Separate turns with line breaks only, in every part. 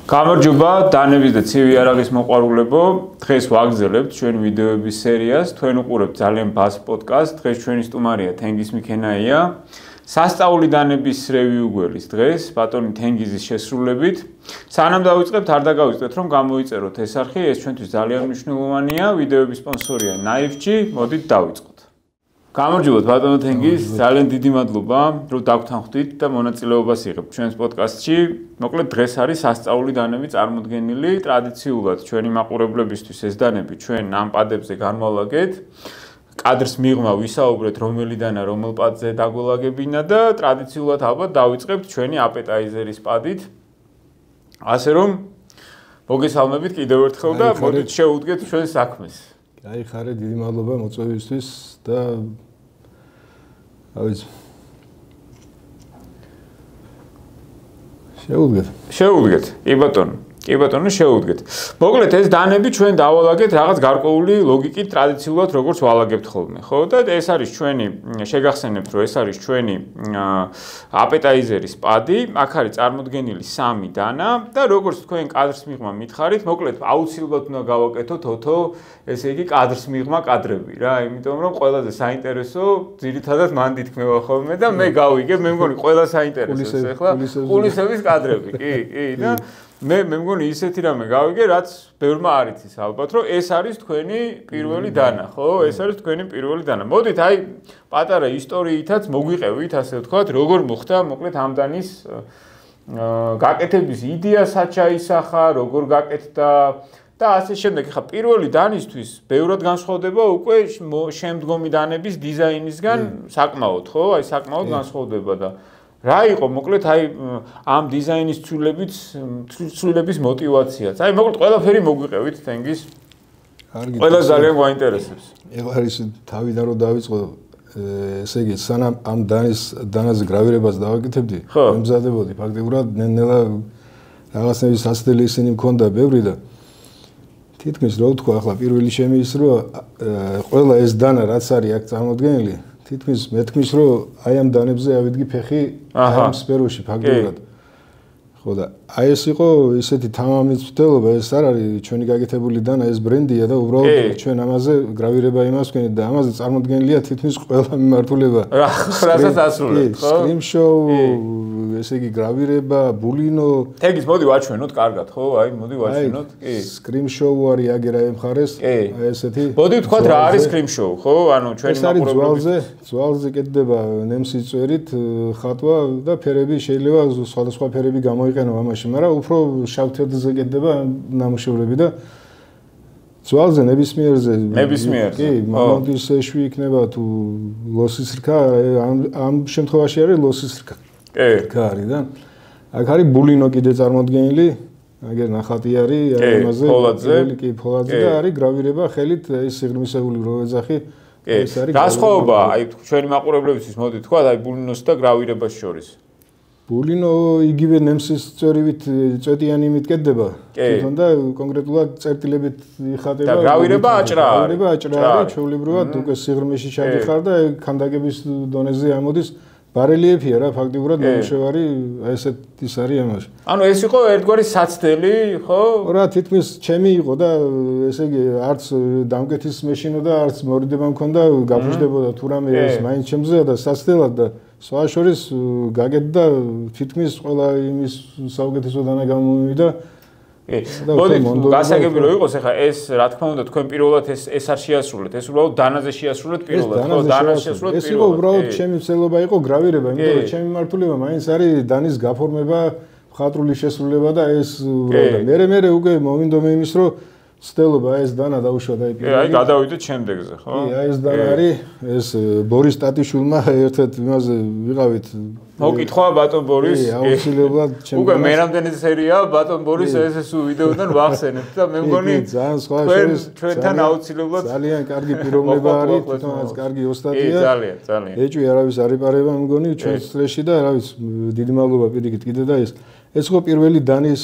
გამარჯობა დანების და ცივი არაღის მოყვარულებო, დღეს ვაგრძელებთ ჩვენი ვიდეოების სერიას, თქვენ უყურებთ ძალიან ბას პოდკასტ, დღეს ჩვენი სტუმარია თენგიზ მიქენაია. სასწაული დანების რევიუ გველის დღეს ბატონი თენგიზის შესრულებით. სანამ დავიწყებთ, არ დაგავიწყდეთ რომ გამოიწეროთ ეს არხი, ეს ჩვენთვის ძალიან მნიშვნელოვანია. ვიდეოების სპონსორია Naivchi, მოდით დავიწყოთ. გამარჯობათ ბატონო თენგიზ, ძალიან დიდი მადლობა, რომ დაგვთანხმდით და მონაწილეობას იღებთ ჩვენს პოდკასტში. მოკლედ დღეს არის სასწაული დანები წარმოდგენილი, ტრადიციულად ჩვენი მაყურებლებისთვის ეს დანები ჩვენ ამ პადებზე განვალაგეთ. კადრს მიღმა ვისაუბრეთ რომელი დანა რომელ პადზე დაგველაგებინა და ტრადიციულად ალბათ დავიწყებთ ჩვენი აპეტაიზერის პადით. ასე რომ მოგესალმებით კიდევ ერთხელ და მოდით შევუდგეთ ჩვენ საქმეს.
გაიხარე, დიდი მადლობა მოწვევისთვის და
შევუდგეთ. კი ბატონო, შევუდგეთ. მოკლედ ეს დანები ჩვენ დავალაგეთ რაღაც გარკვეული ლოგიკით ტრადიციულად როგორც ვალაგებთ ხოლმე, ხო? და ეს არის ჩვენი, შეგახსენებთ, რომ ეს არის ჩვენი აპეტაიზერის პადი, აქ არის წარმოდგენილი 3 დანა და როგორც თქვენ კადრს მიღმა მითხარით, მოკლედ აუცილებლად უნდა გავაკეთოთ ოთო, ესე იგი კადრს მიღმა კადრები რა, იმიტომ რომ ყველაზე საინტერესო ძირითადად მან თითქმევა ხოლმე და მე გავიგებ, მე მგონი ყველა საინტერესოს ახლა კულისების კადრები, კი და მე მგონი ისეთი რამე გავიგე, რაც ბევრმა არ იცის ალბათ, რომ ეს არის თქვენი პირველი დანა, ხო? ეს არის თქვენი პირველი დანა. მოდით აი პატარა ისტორიითაც მოგვიყევით, ასე ვთქვათ, როგორ მოხდა მოკლედ ამ დანის გაკეთების იდეა საჩაისახა, როგორ გაკეთდა და ასე შემდეგ. ხა პირველი დანისთვის ბევრად განსხვავდება უკვე შემდგომი დანების დიზაინისგან საკმაოდ, ხო? აი საკმაოდ განსხვავდება და რა იყო მოკლედ აი ამ დიზაინის ცვლილების мотиваციაც. აი მოკლედ ყველაფერი მოგვიყევით თენგიზ. ყველა ძალიან გვაინტერესებს.
ეს თავიდან რომ დავიწყო, ესე იგი სანამ ამ დანაზე გრავირებას დავაკეთებდი, მემზადებოდი ფაქტიურად ნელა რაღაცნაირი სასწრაფო ისინი მქონდა ბევრი და თითქმის რო ვთქვა ახლა პირველი შემის რომ ყველა ეს დანა რაც არის აქ წარმოდგენილი თითქმის მეთქმის რომ აი ამ დანებზე ავიდგი ფეხი ამ სფეროში ფაქტიურად. ხო და აი ეს იყო ისეთი თამამის მცდელობა, ეს არ არის ჩვენი გაკეთებული დანა, ეს ბრენდია და უბრალოდ ჩვენ ამაზე გრავირება იმას ვქენით და ამაზე წარმოდგენილია თითქმის ყველა მიმართულება.
რასაც ასრულებთ, ხო?
Scream show, ესე იგი გრავირება, ბულინო.
თენგიზ მოდი ვაჩვენოთ კარგად, ხო? აი მოდი ვაჩვენოთ. კი.
Scream show არის აგერა ამ მხარეს, აი ესეთი.
მოდი ვთქვათ რა არის Scream show, ხო? ანუ ჩვენი
მაყურებლები ძვალზე კეთდება ნემსის წვერით ხატვა და ფერები შეიძლება სხვადასხვა ფერები გამოიყენო ამაში, მაგრამ უფრო შავ თეთრზე კეთდება ნამუშევრები და ძვალზე ნებისმიერზე კი, მამონტის ეშვი იქნება თუ ლოსის რქა, ამ შემთხვევაში არის ლოსის რქა. კი არის და აქ არის ბულინო კიდე წარმოდგენილი, აგერ ნახატი არის ამაზე, კი ფოლადზე და არის გრავირება ხელით, ეს სიღრმისეული რო ეძახი, ეს არის.
განსხვავება, აი ჩვენი მაყურებლებისთვის მოდი თქვა, აი ბულინოს და გრავირებას შორის.
ბულინო იგივე ნემსის წვერივით წვეტიანი მიტკეთდება თვითონ და კონკრეტულად წერტილებით იხატება.
და გრავირება აჭრა
არის, ჩვეულებრივად უკვე სიღრმეში ჩადიხარ და ქანდაკების დონეზე ამოდის ბარელიეფია რა, ფაქტიურად ნამუშევარი ესეთ ის არის ამაში.
ანუ ეს იყო ერთგვარი საცდელი, ხო?
რა, თითქმის ჩემი იყო და ესე იგი არც დამკეთის მეშინო და არც მორიდება მქონდა, გაფუძნდებოდა თუ რამე ეს მაინც ჩემზეა და საცდელად და სხვა შორის გაგეთდა თითქმის ყველა იმის საუკეთესო დანა გამომივიდა.
მოდი გასაგები რო იყოს ახლა ეს რა თქმა უნდა თქვენ პირველად ეს არ შეასრულეთ, ეს უბრალოდ დანაზე შეასრულეთ პირველად, ხო? დანაზე შეასრულეთ პირველად.
ეს იყო უბრალოდ ჩემი მცდელობა იყო გრავირება, იმიტომ რომ ჩემი მართულება მაინც არის დანის გაფორმება, მხატვრული შესრულება და ეს უბრალოდ მე უკვე მოვინდომე იმის რომ ცდელობა ეს დანა დაუშვა და
აი გადავიდეთ შემდეგზე, ხო?
კი, აი ეს დანა არის, ეს ბორის ტატიშვილმა ერთ-ერთ იმაზე ვიყავით.
მოკითხვა ბატონ ბორის.
კი, აუცილებლად
ჩემს უკვე მე რამდენი სერია ბატონ ბორის ეს ვიდეოდან ვახსენებთ და მე მგონი
ძალიან სხვა შორის
ჩვენთან აუცილებლად
ძალიან კარგი პიროვნება არის, თვითონაც კარგი ოსტატია.
კი, ძალიან.
ეჭვი არავის არ იპარება, მე მგონი ჩვენს წრეში და რა ვიცი, დიდი მადლობა პირიქით კიდე და ეს იყო პირველი დანის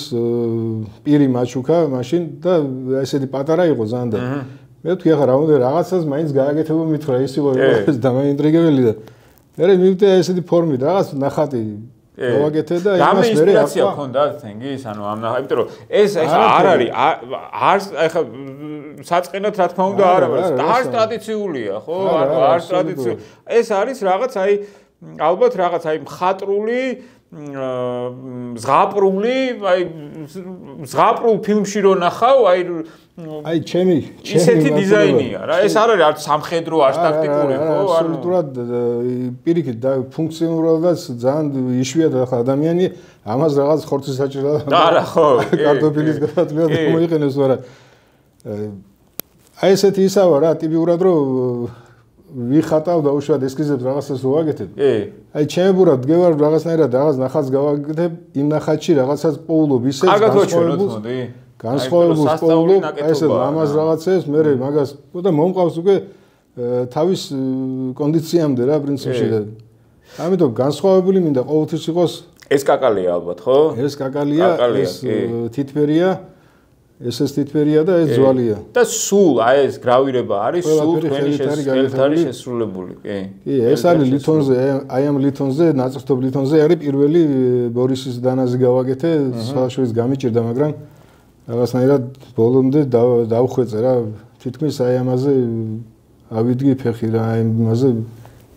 პირი მაჩუკა მაშინ და ესეთი პატარა იყო ზანდა. მე ვთქვი ახლა რაღაცას მაინც გააკეთებო მითხრა, ის იყო ეს დამაინტრიგებელი და მე მივიდე ესეთი ფორმით, რაღაც ნახატი გავაკეთე და
იმას მე ინსპირაცია ქონდა თენგის, ანუ ამ იმიტომ რომ ეს ეხლა არ არის ეხლა საწყენად რა თქმა უნდა არ არის, არ ტრადიციულია, ხო? არ ტრადიციული. ეს არის რაღაც აი ალბათ რაღაც აი მხატრული ზღაპრული, აი ზღაპრულ ფილმში რო ნახავ, აი ჩემი ისეთი დიზაინია რა. ეს არ არის არც სამხედრო, არც ტაქტიკური, ხო?
აბსოლუტურად პირიქით და ფუნქციონალურად ძალიან იშვიათად ახლა ადამიანი ამას რაღაც ხორცის საჭიროა.
არა, ხო.
კარტოფილის გასათვლად მოიყენებს, მაგრამ აი ესეთი ისაა რა, ტიპიურად რომ ვიხატავ და უშუალოდ ესკიზებს რაღაცას ვაკეთებ. აი ჩემებურად დგევარ რაღაცნაირად რაღაც ნახატს გავაკეთებ, იმ ნახატში რაღაცას პოულობ ისე განსხვავებულს პოულობ, აი ესე ამას რაღაცებს, მე მაგას და მომყავს უკვე თავის კონდიციამდე რა პრინციპში და ამიტომ განსხვავებული მინდა ყოველთვის იყოს.
ეს კაკალია ალბათ, ხო?
ეს კაკალია, ეს თითბერია. ეს თითბერია და ეს ძვალია.
და სულ აი ეს გრავირება არის სულ თქვენი ხელთარი შესრულებული, კი.
კი, ეს არის ლითონზე, აი ამ ლითონზე, ნაწერთობ ლითონზე არის პირველი ბორისის დანაზი გავაკეთე, სხვადასხვის გამიჭირდა, მაგრამ რაღაცნაირად ბოლომდე დავხვეწე რა, თითქმის აი ამაზე ავიდგი ფეხი რა, აი ამაზე,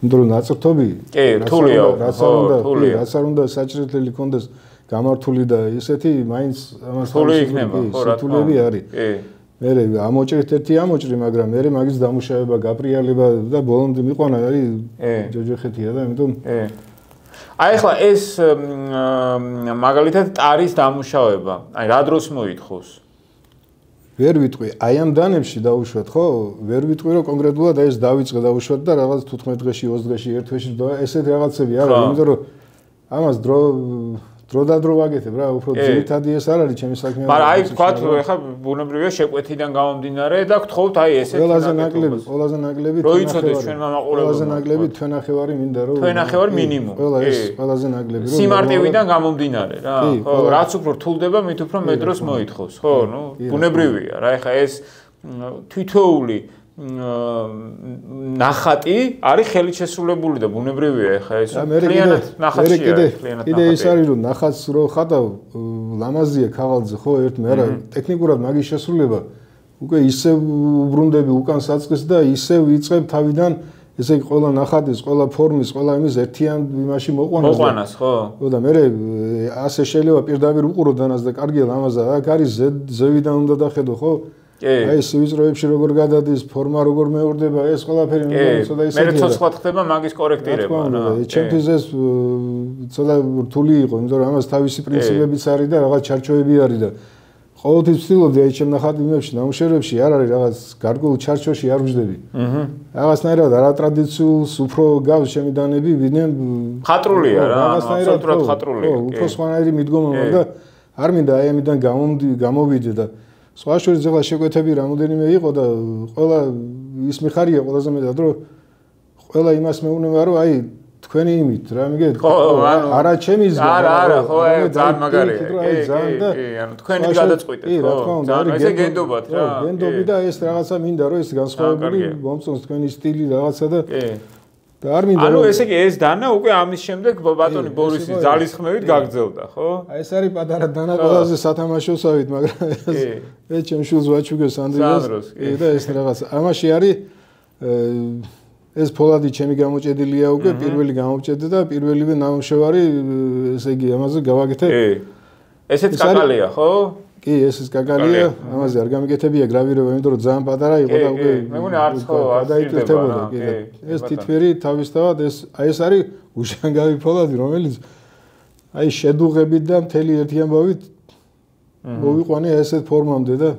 იმიტომ რომ ნაწერთობი,
კი, რთულია,
რაც არ უნდა საჭიროთელი კონდეს გამართული და ისეთი მაინც ამას სრთულები არის. მე ამოჭრით ერთი ამოჭრი, მაგრამ მე მაგის დამუშავება, გაპრიალება და ბოლომდე მიყვანა არის ჯოჯოხეთია და ამიტომ
აი ახლა ეს მაგალითად ტარის დამუშავება, აი რა დროს მოითხოვს?
ვერ ვიტყვი, აი ამ დანებში დაუშვათ, ხო? ვერ ვიტყვი რომ კონკრეტულად ეს დავიწყე დაუშვათ და რაღაც 15 დღეში, 20 დღეში, ერთ თვეში და ესეთ რაღაცები არა, იმიტომ რომ ამას დრო ვაკეთებ რა, უფრო ძირითადი ეს არ არის ჩემი საქმე.
მაგრამ აი ვთქვათ, ეხლა ბუნებრივია შეკვეთიდან გამომდინარე და გთხოვთ აი ესეთი
ყველაზე ნაკლები
როიცოდეს ჩვენ მამაყურებელმა.
ყველაზე ნაკლები თვენახევარი მინდა რომ
თვენახევარი მინიმუმ.
ყველაზე ნაკლები რომ
სიმარტივიდან გამომდინარე რა. ხო, რაც უფრო რთულდება, მით უფრო მეტ დროს მოითხოვს, ხო? ნუ ბუნებრივია რა, ეხლა ეს თითოეული ნახატი არის ხელით შესრულებული და ბუნებრივია ეხა ეს კლიანად ნახატია
კიდე ის არის რომ ნახატს რო ხატავ ლამაზია ქაღალდზე ხო ერთმე არა ტექნიკურად მაგის შესრულება უკვე ისევ უბრუნდები უკან საწყის და ისევ იწყებ თავიდან ესე იგი ყველა ნახატის ყველა ფორმის ყველა იმის ერთიან იმაში
მოყვანას ხო
და მე ასე შეიძლება პირდაპირ უყურო დანას და კარგია ლამაზა აქ არის ზევიდან უნდა დახედო ხო აი ეს ვიწროებში როგორ გადადის, ფორმა როგორ მეორდება, ეს ყველაფერი
ცოტა ისეთი. მე ცოცხლად ხდება მაგის კორექტირება რა.
ჩემთვის ეს ცოტა რთული იყო, იმიტომ რომ ამას თავისი პრინციპებიც არის და რაღაც ჩარჩოები არის და ყოველთვის ვცდილობდი აი ჩემ ნახატებში, ნამუშევრებში არ არის რაღაც გარკვეულ ჩარჩოში არ ვждები. რაღაცნაირად არატრადიციულს უფრო გავს ჩემი დანები, ვინმე
ხატრულია რა, აბსოლუტურად ხატრულია.
უფრო სხვანაირი მიდგომა და არ მინდა აი ამიდან გამოვიდე და სხვა შორის ახლა შეკვეთები რამოდენიმე იყო და ყველა ის მიხარია ყველაზე მეტად რომ ყველა იმას მეუბნება რომ აი თქვენი იმით რა მიგეთ არა ჩემი ზღვა
არა ხო ძალიან მაგარია კი ანუ თქვენი გადაწყვეტეთ ხო ძალიან ესე გენდობათ რა
გენდობი და ეს რაღაცა მინდა რომ ეს განსხვავებული მომწონს თქვენი სტილი რაღაცა და და არ მინდა
ანუ ესე იგი ეს დანა უკვე ამის შემდეგ ბატონი ბორისის ძალისხმევით გაგრძელდა ხო
აი ეს არის პატარა დანა ყველაზე სათამაშოსავით მაგრამ ეს ჩემ შულს ვაჩუგეს ანდრიას და ეს რაღაც ამაში არის ეს ფოლადი ჩემი გამოჭედილია უკვე პირველი გამოვჭედე და პირველივე ნამუშევარი ესე იგი ამაზე გავაკეთე
ესეც კაკალია ხო
კი ეს კაკალია ამაზე არ გამიკეთებია გრავირება იმიტომ რომ ძალიან პატარა იყო და უკვე
მეგონი არც ხო არ
დაიწევდა კი ეს თითფერი თავისთავად ეს აი ეს არის უშანგავი ფოლადი რომელიც აი შედუღებით და მთელი ერთი ამბავით მოვიყვანე ესეთ ფორმამდე და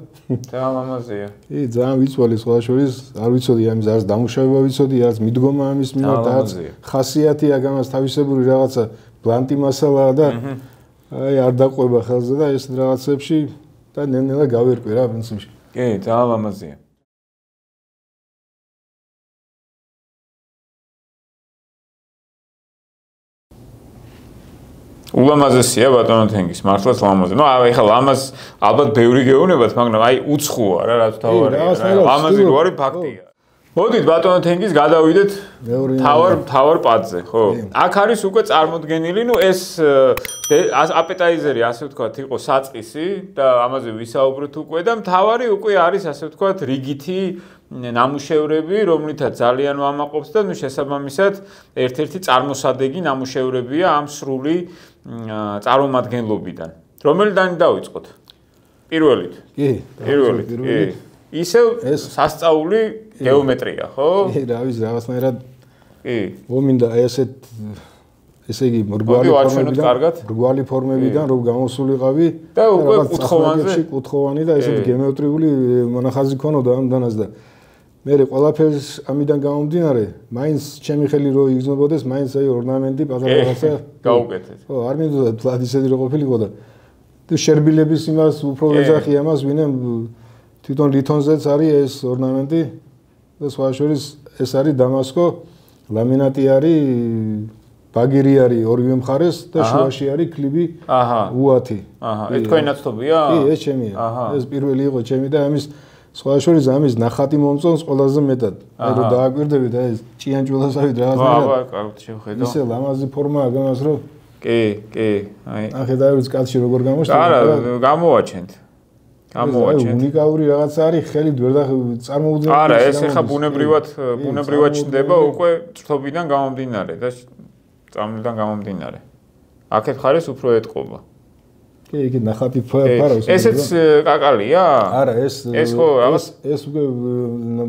ძალიან ამაზია
კი ძალიან ვიწვალი სხვა შორის არ ვიცოდი ამის არც დამუშავება ვიცოდი არც მიდგომა ამის მიმართ არც ხასიათი აქ ამას თავისებური რაღაცა ბლანტი მასალაა და აი არ დაყვება ხელზე და ეს რაღაცებში და ნელ-ნელა გავერკვე რა პრინციპში.
კი, ძალიან ამაზია. ულამაზესია ბატონო თენგის, მართლაც ლამაზია. ნუ აი ხა ლამაზ ალბათ ბევრი გეუბნებათ, მაგრამ აი უცხოა რა რაც თავარია. ლამაზი რო არის ფაქტია. მოდით ბატონო თენგის გადავიდეთ თავარ პატზე, ხო? აქ არის უკვე წარმოდგენილი, ეს აპეტაიზერი, ასე ვთქვათ, იყო საწყისი და ამაზე ვისაუბრეთ უკვე და მთავარი უკვე არის, ასე ვთქვათ, რიგითი ნამუშევრები, რომლითაც ძალიან ვამაყობს და შესაბამისად ერთ-ერთი წარმოსადეგი ნამუშევრებია ამ სრული წარმომადგენლობიდან. რომელიდან დავიწყოთ? პირველით. პირველით. ისევ სასწაული გეომეტრია, ხო?
რა ვიცი, რაღაცნაირად მომინდა ესე იგი მრგვალი ფორმებიდან რომ გამოსულიყავი
და უკვე
კუთხოვანი და ესეთი გეომეტრიული მონახაზი ქონოდა ამდანაც და მე ყველაფერს ამიდან გამომდინარე, მაინც ჩემი ხელი რო იგრძნობოდეს, მაინც აი ორნამენტი პატარა რაღაცა
გაუკეთეთ.
ხო, არ მინდოდა თლად ისეთი რო ყოფილიყო და შერბილების იმას უფრო ეძახი ამას, ვინმე თვითონ ლითონზეც არის ეს ორნამენტი და სხვა შორის ეს არის დამასკო, ლამინატი არის, ბაგირი არის ორივე მხარეს და შუაში არის კლიბი უათი.
ეს თქვენი ნაცნობია?
კი, ეს ჩემია. ეს პირველი იყო ჩემი და ამის სხვა შორის ამის ნახატი მომწონს ყველაზე მეტად. აი რომ დააკვირდები და ეს ჭიანჭველასავით რაღაცნაირად.
კარგად შევხედო.
ისე ლამაზი ფორმაა გამას რომ
კი. აი
ახედავთ კაცი როგორ გამოჩნდა.
არა, გამოვაჩენთ.
უნიკალური რაღაცა არის, ხელით ვერ წარმოუდგენელი.
არა, ეს ახლა ბუნებრივად ჩნდება უკვე ჭრთობიდან გამომდინარე და წამლიდან გამომდინარე. აქეთ ხარეს უფრო ეტყობა.
კი, იგი ნახატი ფარავს.
ესეც კაკალია?
არა, ეს ხო, ეს უკვე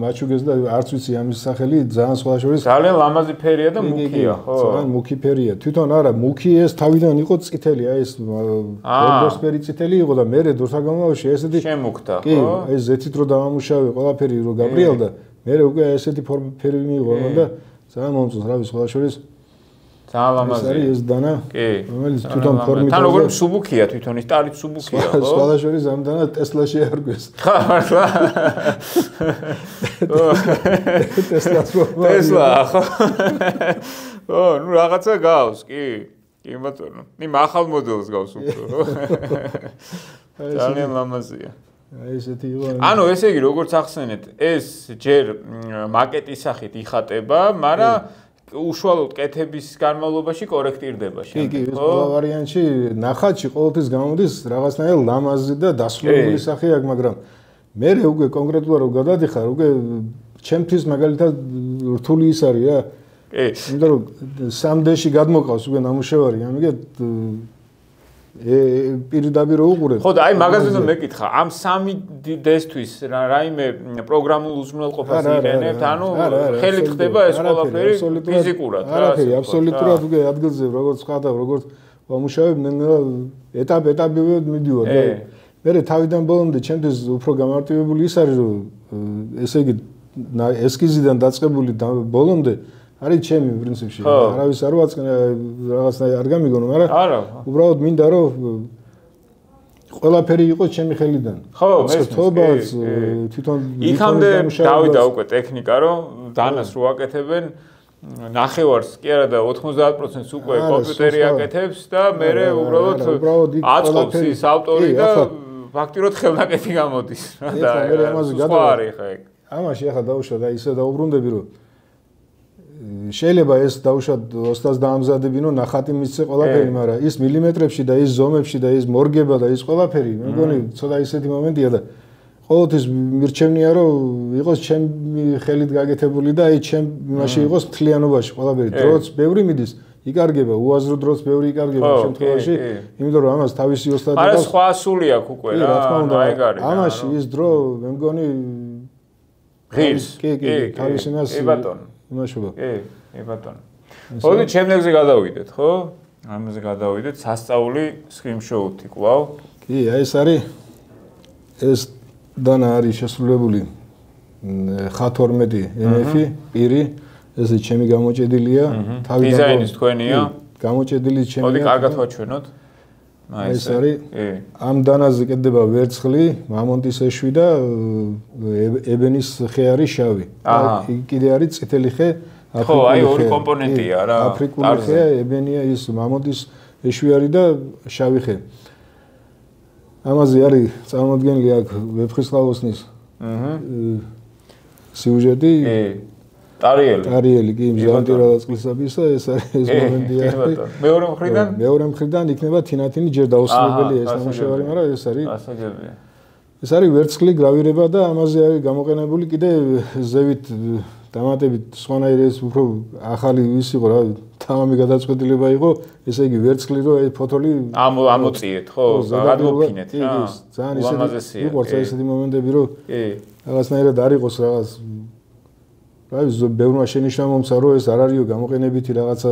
მაჩუგეს და არც ვიცი ამის სახელი, ძალიან სხვა შორის.
ძალიან ლამაზი ფერია და მუქია, ხო?
ძალიან მუქი ფერია. თვითონ არა, მუქი ეს თავიდან იყო წითელი, აი ეს ბორდოსფერი წითელი იყო და მე დროსაგამოვში ესეთი
შემუქდა, ხო?
კი, ეს ზეთით რო დავამუშავე ყველაფერი რო გაბრიალდა, მე უკვე ესეთი ფერი მიიღო და ძალიან მომწონს, რა ვიცი, სხვა შორის
ძალიან ლამაზია.
ეს დანა, რომელიც თვითონ ფორმით
თან როგორ სუბუქია თვითონ ის ტარით სუბუქია, ხო?
სხვა შორის ამ დანა ტესლაში არგვეს.
ხა, მართლა. ტესლა, ხო? ო, ნუ რაღაცა გავს, კი. კი, ბატონო. ახალ მოდელს გავს უფრო, ხო? ძალიან ლამაზია.
აი ესეთი იყო.
ანუ ესე იგი, როგორც ახსენეთ, ეს ჯერ მაკეტის სახით იხატება, მაგრამ უშუალოდ კეთების განმავლობაში კორექტირდება
შემდეგ. კი, ყველა ვარიანტში ნახატში ყოველთვის გამოდის რაღაცნაირად ლამაზი და დასრულებული სახე აქვს, მაგრამ მე უკვე კონკრეტულად რო გადადიხარ, უკვე ჩემთვის მაგალითად რთული ის არის რა. კი. იმიტომ რომ 3D-ში გადმოყავს უკვე ნამუშევარი, ამიტომ პირდაპირ რო უყურებ.
ხო და აი მაგაზინო მეკითხა, ამ 3D-სთვის რაიმე პროგრამულ უზრუნველყოფას იყენებთ, ანუ ხელით ხდება ეს ყველაფერი ფიზიკურად, რა.
არაფერი, აბსოლუტურად უკვე ადგილზე როგორც ხადა, როგორც ვამუშავებ, ეტაპებად მიდივარ და მე თავიდან ბოლომდე ჩემთვის უფრო გამარტივებული ის არის, რომ ესე იგი ესკიზიდან დაწყებული ბოლომდე არის ჩემი პრინციპში. არავის არ ვაწყენ რაღაცნაირად არ გამიგონო, მაგრამ
არა.
უბრალოდ მინდა რომ ყველაფერი იყოს ჩემი ხელიდან.
ხო,
მესწრებაც თვითონ
იქამდე დავიდა უკვე ტექნიკა, რომ დანას რო აკეთებენ ნახევარს კი არა და 90%-ს უკვე კომპიუტერი აკეთებს და მე უბრალოდ აწყობს ის ავტორი და ფაქტიურად ხელნაკეთი გამოდის. და სხვა არის ხა ეგ.
ამაში ახლა დავუშვათ და ისე დაუბრუნდები რომ შეიძლება ეს დავუშვათ ოსტას დაამზადებინო ნახატი მისცე ყველაფერი, მაგრამ ის მილიმეტრებში და ის ზომებში და ის მორგება და ის ყველაფერი, მე მგონი ცოტა ისეთი მომენტია და ყოველთვის მირჩევნია რომ იყოს ჩემი ხელით გაკეთებული და აი ჩემ იმაში იყოს მთლიანობაში ყველაფერი. დროც ბევრი მიდის, იკარგება, უაზრო დროც ბევრი იკარგება შემთხვევაში, იმიტომ რომ ამას თავისი ოსტატი
აქვს. არა სხვა სული აქვს უკვე რა, ეგ არის.
ამაში ის დრო მე მგონი
ღირს.
კი, თავის იმას იმაშობა.
კი, ბატონო. მოდით შემდეგზე გადავიდეთ, ხო? ამაზე გადავიდეთ სასწაული სკრინშოტი კვლავ.
კი, აი ეს არის ეს დანა არის შესრულებული X12 MF-ი, პირი, ესე ჩემი გამოჭედილია,
თავიდან დიზაინის თქვენია.
გამოჭედილი ჩემია.
მოდი კარგად ვაჩვენოთ.
აი ეს არის ამ დანაზე კეთდება ვერცხლი, მამონტის ეშვი და ებენის ხე არის შავი. კიდე არის წითელი ხე,
ხო, აი ორი კომპონენტია რა.
აფრიკული ხე, ებენია ის მამონტის ეშვი არის და შავი ხე. ამაზე არის წარმოდგენილი აქ ვეფხისტყაოსნის სიუჟეტი
ტარიელი
კი მზანტი რადაწყლისაბისა ეს არის მომენტია მეორე მხრიდან იქნება თინათინი ჯერ დაუსრულებელი ეს ნამუშევარი მაგრამ ეს არის
ასაგებია
ეს არის ვერცხლი გრავირება და ამაზე არის გამოყენებული კიდე ზევით დამატებით სხვანაირი ეს უფრო ახალი ის იყო რა თამამი გადაწყვეტილება იყო ესე იგი ვერცხლი რო ეს ფოთოლი
ამოწიეთ ხო გადმოფინეთ რა
ძალიან ისეთი იყო ესეთი მომენტები რო კი რაღაცნაირად არ იყოს რაღაც რა ის ბევრმა შენიშნა მომცა რომ ეს არ არისო გამოყენებითი რაღაცა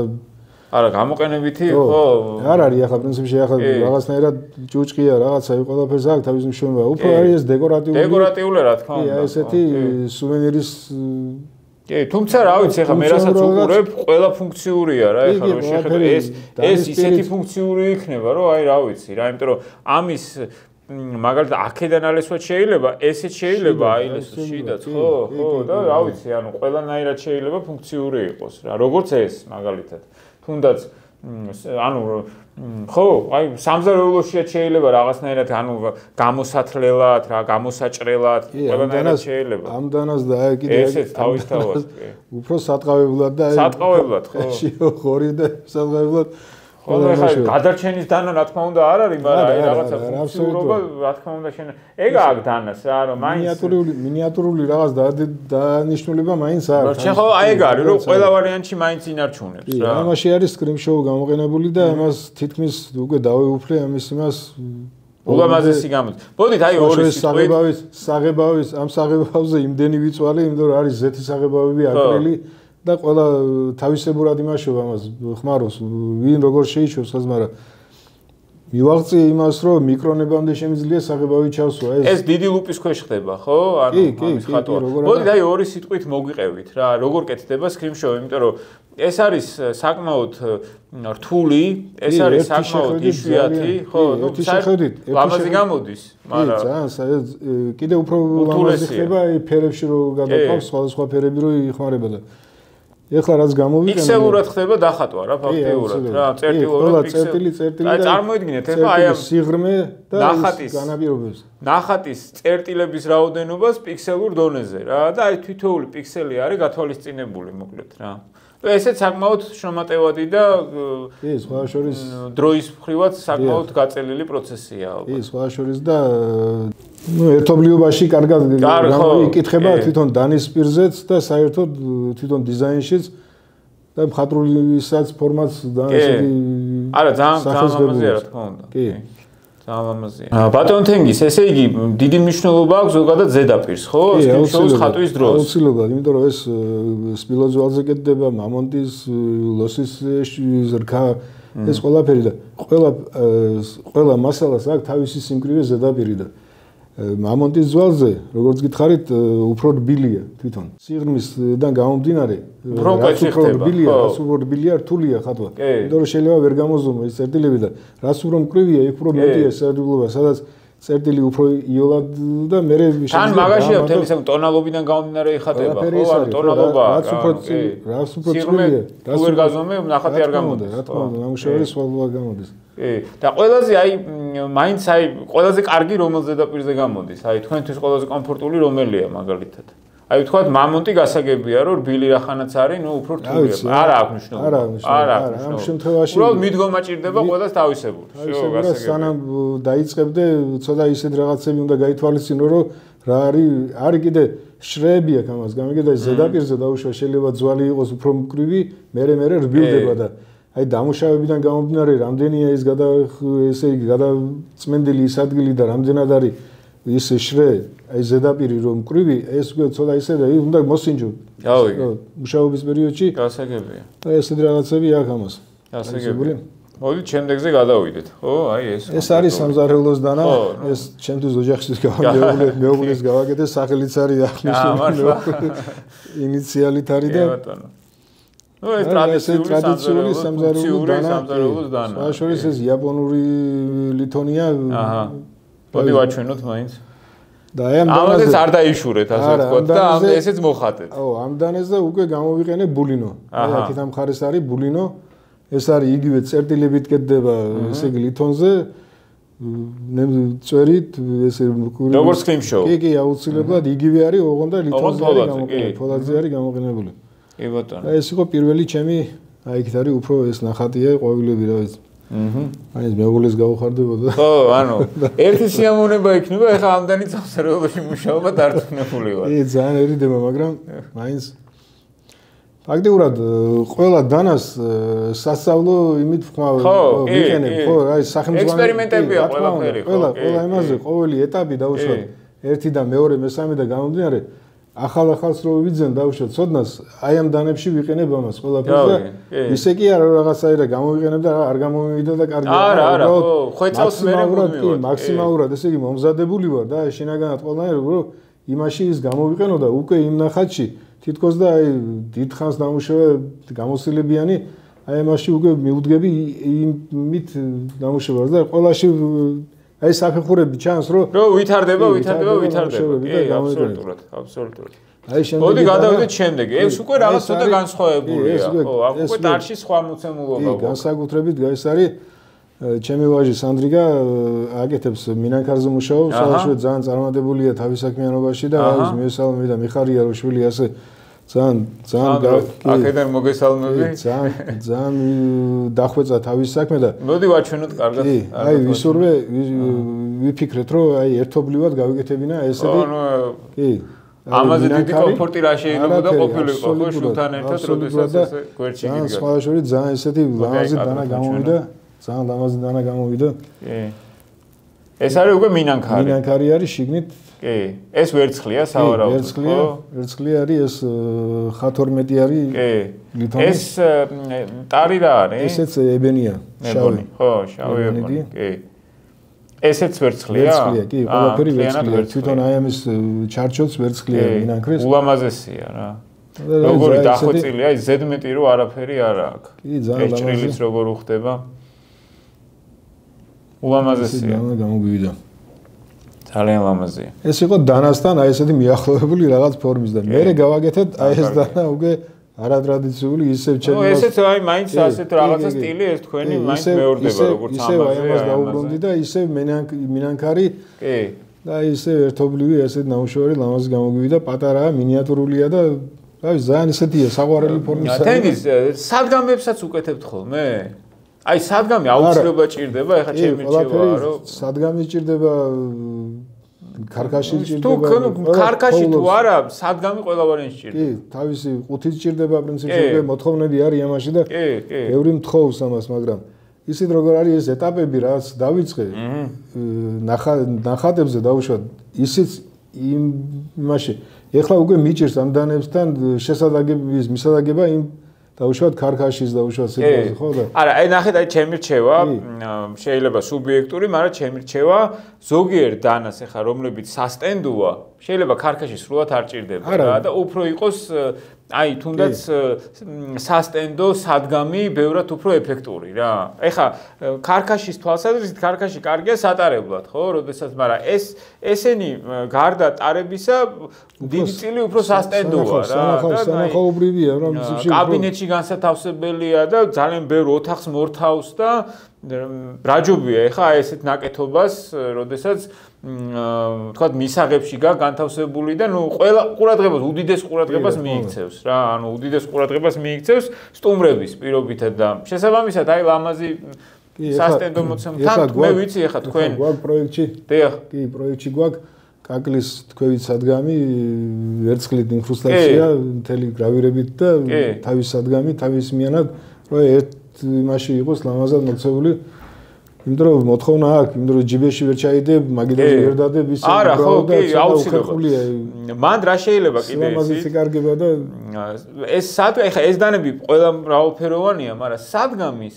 არა გამოყენებითი ხო
არ არის ახლა პრინციპში ახლა რაღაცნაირად ჭუჭყია რაღაცა ყველაფერს აქვს თავის მნიშვნელობა უფრო არის ეს
დეკორატიული რა თქმა უნდა
კი ესეთი სუვენირის
კი თუმცა რა ვიცი ახლა მე რასაც უყურებ ყველა ფუნქციურია რა ახლა რომ შეხედე ეს ისეთი ფუნქციური იქნება რომ აი რა ვიცი რა იმიტომ რომ ამის მაგალითად აქედან ალესვაც შეიძლება ესეც შეიძლება აილესოს შიდაც ხო და რა ვიცი ანუ ყველანაირად შეიძლება ფუნქციური იყოს რა როგორც ეს მაგალითად თუნდაც ანუ ხო აი სამზარეულოშიაც შეიძლება რაღაცნაირად ანუ გამოსათლელად რა გამოსაჭრელად ყველანაირად შეიძლება
ამდანაც და აი კიდე
ესეც თავისთავად
უფრო სატყავებლად და აი
სატყავებლად ხო
ხორი და სატყავებლად
ხო ახლა გადარჩენის დანა რა თქმა უნდა არ არის მაგრამ აი რაღაცა ფუნქციურობა რა თქმა უნდა შენ ეგ აქ დანას რა რომ მაინც
მინიატურული რაღაც დანიშნულება მაინც აქვს
შენ ხო აი ეგ არის რომ ყველა ვარიანტში მაინც ინარჩუნებს რა
ამაში არის screen show გამოყენებული და ამას თითქმის უკვე დავეუფლე ამის იმას
ულამაზესი გამოდის ბოდით აი ორი
საღებავის ამ საღებავზე იმდენი ვიწვალე იმიტომ რომ არის ზეთი საღებავები აკრილი და ყველა თავისებურად იმაშობა ამას ხმარობს ვინ როგორ შეიჩვევს ხაზ მაგრამ მივაღწია იმას რომ მიკრონებამდე შემიძლია საღებავი ჩავსვა
ეს დიდი ლუპის ქვეშ ხდება ხო ანუ ამის ხატვა მოდით აი ორი სიტყვით მოგვიყევით რა როგორ კეთდება screen show იმიტომ რომ ეს არის საკმაოდ რთული ეს არის საკმაოდ იშვიათი ხო ნუ საერთოდ ლამაზი გამოდის
მაგრამ კიდე უფრო ლამაზი ხდება აი ფერებში რო გადაყავს სხვადასხვა ფერები რო იხმარება და ეხლა რაც გამოვიყენე
პიქსელურად ხდება დახატვა რა ფაქტიურად რა წერტილურად
წერტილი
აი წარმოიდგინეთ ეხლა აი ამ
სიღრმე და განაპირობებს
ნახატის წერტილების რაოდენობას პიქსელურ დონეზე რა და აი თითოეული პიქსელი არის გათვალისწინებული მოკლედ რა ესეც საკმაოდ შრომატევადი და
კი სხვა შორის
დროის მხრივაც საკმაოდ გაწელილი პროცესია ალბათ
კი სხვა შორის და ну ერთობლიობაში კარგად იკითხება თვითონ დანის პირზეც და საერთოდ თვითონ დიზაინშიც და მხატვრულისაც ფორმაც და ესეთი
არა ძალიან ლამაზია რა თქმა უნდა კი ძალიან ლამაზია ბატონ თენგის ესე იგი დიდი მნიშვნელობა აქვს ზოგადად ზედაპირს ხო სკრინშოუს ხატვის დროს
აუცილებლად იმიტომ რომ ეს სპილოძვალზე კეთდება მამონტის ლოსის ზრქა ეს ყველაფერი და ყველა მასალას აქვს თავისი სიმკვრივე ზედაპირი და მამონტის ძვალზე როგორც გითხარით უფრო რბილია თვითონ სიღრმისდან გამომდინარე უფრო რბილია რთულია ხატვა იმიტომ რომ შეიძლება ვერ გამოზომო ეს წერტილები და რაც უფრო მკვრივია იქ უფრო მეტია სერიოზულობა სადაც წერტილი უფრო იოლად და მე
თან მაგაშია თემის ტონალობიდან გამომდინარე იხატება ხო ანუ ტონალობა
რაც უფრო წვირია
რაც ვერ გაზომე ნახატი არ გამოდის
რა თქმა უნდა ნამუშევარი სხვადასხვა გამოდის
კი და ყველაზე აი მაინც აი ყველაზე კარგი რომელ ზედაპირზე გამოდის აი თქვენთვის ყველაზე კომფორტული რომელია მაგალითად აი ვთქვათ მამონტი გასაგებია რომ რბილი რახანაც არის ნუ უფრო რთულია არა აქვს მნიშვნელობა არა
ამ შემთხვევაში
უბრალოდ მიდგომა ჭირდება ყველას თავისებურად
სანამ დაიწყებდე ცოტა ისეთ რაღაცები უნდა გაითვალისწინო რომ რა არის კიდე შრეები აქვს ამას გამიგე და ზედაპირზე დაუშვა შეიძლება ძვალი იყოს უფრო მკვრივი მე რბილდება და აი დამუშავებიდან გამომდინარე რამდენია ეს ესე იგი გადაწმენდილი ის ადგილი და რამდენად არის ის შრე აი ზედაპირი რომ მკვრივი ეს უკვე ცოტა ისე და უნდა მოსინჯო მუშაობის პერიოდში
გასაგებია
და ესეთი რაღაცები აქვს ამას
გასაგებია მოდით შემდეგზე გადავიდეთ ხო აი
ეს არის სამზარეულოს დანა ეს ჩემთვის ოჯახისთვის მეუღლის გავაკეთე სახელიც არის აღნიშნული ინიციალით არის და
ну ეს ტრადიციული
სამზარეულოს დანა. შორის ეს იაპონური ლითონია. აჰა.
მოდი ვაჩვენოთ მაინც.
და აი ამ
დანაზე არ დაიშურეთ ასე ვთქვათ და ამ ესეც მოხატეთ.
ო ამ დანაზე უკვე გამოვიყენე ბულინო. აი აქეთ ამ ხარეს არის ბულინო. ეს არის იგივე წერტილებით კეთდება ესე იგი ლითონზე წვერით ესე
როგორც ხიმშოუ.
კი, აუცილებლად იგივე არის, ოღონდ და ლითონზე არის გამოყენებული, ფოლადზე არის გამოყენებული.
კი ბატონო.
ეს იყო პირველი ჩემი, აი იქით არის უფრო ეს ნახატია ყვავილები რა ვიცი. აი ეს მეუღლის გაუხარდებოდა.
ხო, ანუ ერთი სიამოვნება იქნება, ეხლა ამდენი სამსახურში მუშაობა დარწმუნებული ვარ.
კი, ძალიან ერიდება, მაგრამ მაინც ფაქტიურად ყველა დანას სასწავლო იმით ვიყენებ, ხო, აი სახელმწიფო
ექსპერიმენტებია ყველაფერი, ხო.
ყველა იმაზე, ყოველი ეტაპი დაუშვათ ერთი და მეორე, მესამე და გამომდინარე ახალ-ახალს რო ვიძენ დაუშვათ ცოდნას, აი ამ დანებში ვიყენებ ამას ყველაფერს და ისე კი არა რაღაცა რა გამოვიყენებ და არ გამომივიდა და კარგი
არა, ხო, ხვეწავს მე
მოვიდა, მაქსიმალურად ესე იგი მომზადებული ვარ და შინაგანად ყველანაირ რო იმაში ის გამოვიყენო და უკვე იმ ნახატში თითქოს და აი დიდხანს დამუშავე გამოსილებიანი აი ამაში უკვე მიუდგები იმით დამუშავებას და ყველაში აი საფეხურები ჩანს რომ
ვითარდება კი აბსოლუტურად აი შემდეგ მოდი გადავიდეთ შემდეგ ეს უკვე რაღაც ცოტა განსხვავებულია ხო აქ უკვე ტარში სხვა მოცემულობა
კი განსაკუთრებით ეს არის ჩემი ვაჟი სანდრიკა აკეთებს მინანქარზე მუშაობს საერთოდ ძალიან წარმატებულია თავის საქმიანობაში და აი მიესალმები და მიხარია რომ შვილი ასე ძალიან
აქედან მოგესალმები
ძალიან დახვეწა თავის საქმე და
მოდი ვაჩვენოთ კარგად
აი ვისურვე ვიფიქრეთ რომ აი ერთობლივად გავიკეთებინა ესეთი კი
ამაზე დიდი კომფორტი რა შეიძლება და ყოფილიყო ხო შულთან ერთად როდესაც ესე გვერდში გიდგა
სხვა შორის ძალიან ესეთი ლამაზი დანა გამოვიდა ძალიან ლამაზი დანა გამოვიდა
კი ეს არის უკვე
მინანქარი არის შიგნით
კი ეს ვერცხლია სავარაუდოდ
ვერცხლია არის ეს ხ12 არის
კი ეს ტარი რა არის
ესეც ებენია შავი
ხო შავი ებენი კი ესეც ვერცხლია
კი ყველაფერი ვერცხლია თვითონ აი ამის ჩარჩოც ვერცხლია მინანქრის
ულამაზესია რა როგორი დახვეწილია აი ზედმეტი რო არაფერი არა აქვს
კი ძალიან ლამაზი
ჭრილიც როგორ უხდება ულამაზესია
გამოგვივიდა
ძალიან ლამაზია
ეს იყო დანასთან აი ესეთი მიახლოებული რაღაც ფორმის და მე გავაკეთეთ აი ეს დანა უკვე არატრადიციული ისევ ჩემს
ესეც აი მაინც ასეთ რაღაცა სტილი ეს თქვენი მაინც მეორდება როგორც ამაზე
ისევ აი ამას დაუბრუნდი და ისევ მინანქარი კი და ისევ ერთობლივი ესეთ ნამუშევარი ლამაზი გამოგვივიდა პატარაა მინიატურულია და აი ძალიან ესეთია საყვარელი ფორმის
თენგის სადგამებსაც უკეთებთ ხოლმე აი სადგამი აუცილებლად ჭირდება ეხლა ჩემი რჩევა რომ
სადგამი ჭირდება ქარქაში ჭირდება
თუ ქარქაში თუ არა სადგამი ყველა ვარიანტი ჭირდება
კი თავისი ყუთიც ჭირდება პრინციპში მოთხოვნები არის ამაში და ბევრი მთხოვს ამას მაგრამ ისეთ როგორ არის ეს ეტაპები რაც დავიწყე ნახატებზე დავუშვათ ისიც იმაში ეხლა უკვე მიჭირს ამ დანებსთან შესადაგების მისადაგება იმ დაუშვათ ქარქაშის დაუშვათ სიტყვაზე ხო და
არა აი ნახეთ აი ჩემი რჩევა შეიძლება სუბიექტური მაგრამ ჩემი რჩევა ზოგიერთ დანას ეხა რომლებიც სასტენდოა შეიძლება ქარქაში სრულად არ ჭირდება რა და უფრო იყოს აი თუნდაც სასტენდო სადგამი ბევრად უფრო ეფექტური რა ეხა ქარქაშის თვალსაზრისით ქარქაში კარგია სატარებლად ხო როდესაც მაგრამ ესენი გარდა ტარებისა დიდი წილი უფრო სასტენდოა რა და
სანახაობრივია რა
კაბინეტში განსათავსებელია და ძალიან ბევრ ოთახს მორთავს და რაჯობია ეხა ესეთ ნაკეთობას როდესაც თქვა მისაღებში განთავსებული და ნუ ყველა ყურადღებას უდიდეს ყურადღებას მიიქცევს რა ანუ უდიდეს ყურადღებას მიიქცევს სტუმრების პირობითად და შესაბამისად აი ლამაზი სასტენდო მოცემულობა თან მე ვიცი ეხა თქვენ
გვაქვს პროექტში
დიახ
კი პროექტში გვაქვს კაკლის თქვენით სადგამი ვერცხლით ინკრუსტაცია მთელი გრავირებით და თავის სადგამი თავისმიანად რო ერთ იმაში იყოს ლამაზად მოქცეული იმიტომ რომ მოთხოვნა აქვს იმიტომ რომ ჯიბეში ვერ ჩაიდებ მაგიდაზე ვერ დადებ ისე
არა ხო კი აუცილებლად მან რა შეიძლება კიდე
ისე კარგება და
ეს ეხა ეს დანები ყველა მრავალფეროვანია მაგრამ სადგამის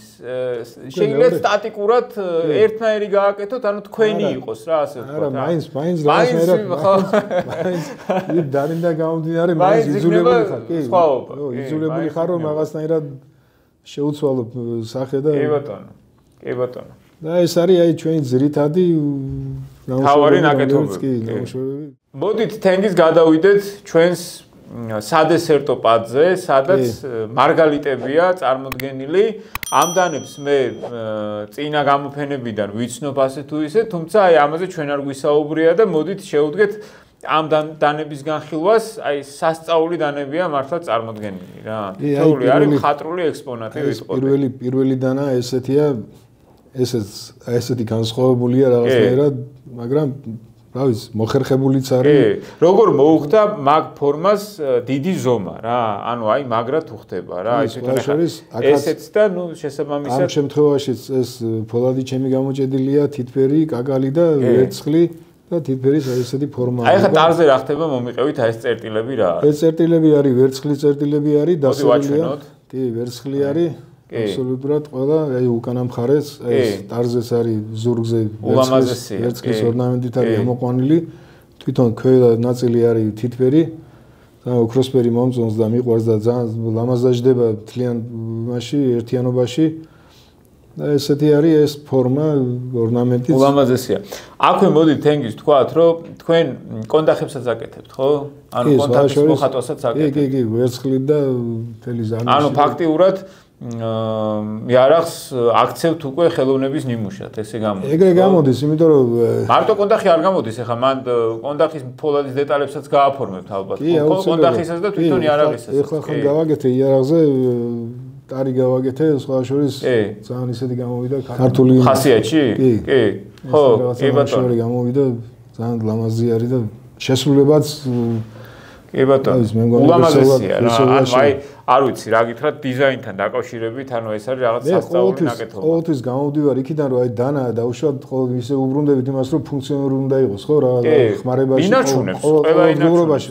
შეიძლება სტატიკურად ერთნაირი გააკეთოთ ანუ თქვენი იყოს რა ასე ვთქვათ
არა მაინც რაღაცნაირად მაინც დანიდან გამომდინარე მაინც იძულებული ხარ კი იძულებული ხარ რომ რაღაცნაირად შეუცვალო სახე და
კი ბატონო
და ეს არის აი ჩვენი ძირითადი
თავარი ნაკეთობები. მოდით თენგის გადავიდეთ ჩვენს სადესერტო პადზე, სადაც მარგალიტებია წარმოდგენილი. ამ დანებს მე წინა გამოფენებიდან ვიცნობ ასე თუ ისე, თუმცა აი ამაზე ჩვენ არ გვისაუბრია და მოდით შევუდგეთ ამ დანების განხილვას, აი სასწაული დანებია მართლა წარმოდგენილი რა. თითოეული არის მხატვრული ექსპონატი ვიტყოდი.
პირველი დანა ესეთია, ესეთი განსხვავებულია რაღაცნაირად, მაგრამ რა ვიცი, მოხერხებულიც არის.
როგორ მოუხდა მაგ ფორმას დიდი ზომა რა. ანუ აი მაგრად უხდება რა. აი თვითონ ესეც და ნუ შესაბამისად
ამ შემთხვევაშიც ეს ფოლადი ჩემი გამოჭედილია, თითფერი, კაკალი და ვერცხლი და თითფერის ესეთი ფორმა.
აი ხა ტარზე რა ხდება მომიყევით აი ეს წერტილები რა.
ეს წერტილები არის, ვერცხლის წერტილები არის, დასერილია. კი, ვერცხლი არის. აბსოლუტურად ყველა, აი უკანა მხარეს ეს ტარზეს არის ზურგზე ვერცხლის ორნამენტით არის ამოყვანილი. თვითონ ქვედა ნაწილი არის თითფერი. და ოქროსფერი მომწონს და მიყვარს და ძალიან ლამაზაჟდება თლიან მასში, ერთიანობაში. და ესეთი არის ეს ფორმა ორნამენტიც.
ულამაზესია. აქვე მოდით თენგის თქვათ, რომ თქვენ კონდახებსაც აკეთებთ, ხო? ანუ კონდახის მოხატვასაც აკეთებთ.
კი, ვერცხლით და თელი ზარნიში.
ანუ ფაქტიურად იარაღს აქცევთ უკვე ხელოვნების ნიმუშად, ესე გამოდის.
ეგრე გამოდის, იმიტომ რომ
მარტო კონდახი არ გამოდის, ეხლა მან კონდახის ფოლადის დეტალებსაც გააფორმებთ ალბათ. კონდახისაც და თვითონ იარაღისაც.
ეხლა ხომ გავაკეთე იარაღზე ტარი გავაკეთე, სხვა შორის ძალიან ისეთი გამოვიდა ქართული
ხასიათში? კი. ხო, კი ბატონო.
გამოვიდა, ძალიან ლამაზი არის და შესრულებაც
კი ბატონო. ულამაზესია რა. ანუ აი არ ვიცი რა გითხრათ დიზაინთან დაკავშირებით, ანუ ეს არის რაღაც სასწაული ნაკეთობა.
ყოველთვის გამოვდივარ იქიდან, რომ აი დანა დაუშვათ ყოველ ისე უბრუნდებით იმას, რომ ფუნქციონალური უნდა იყოს, ხო რა, ხმარებაში,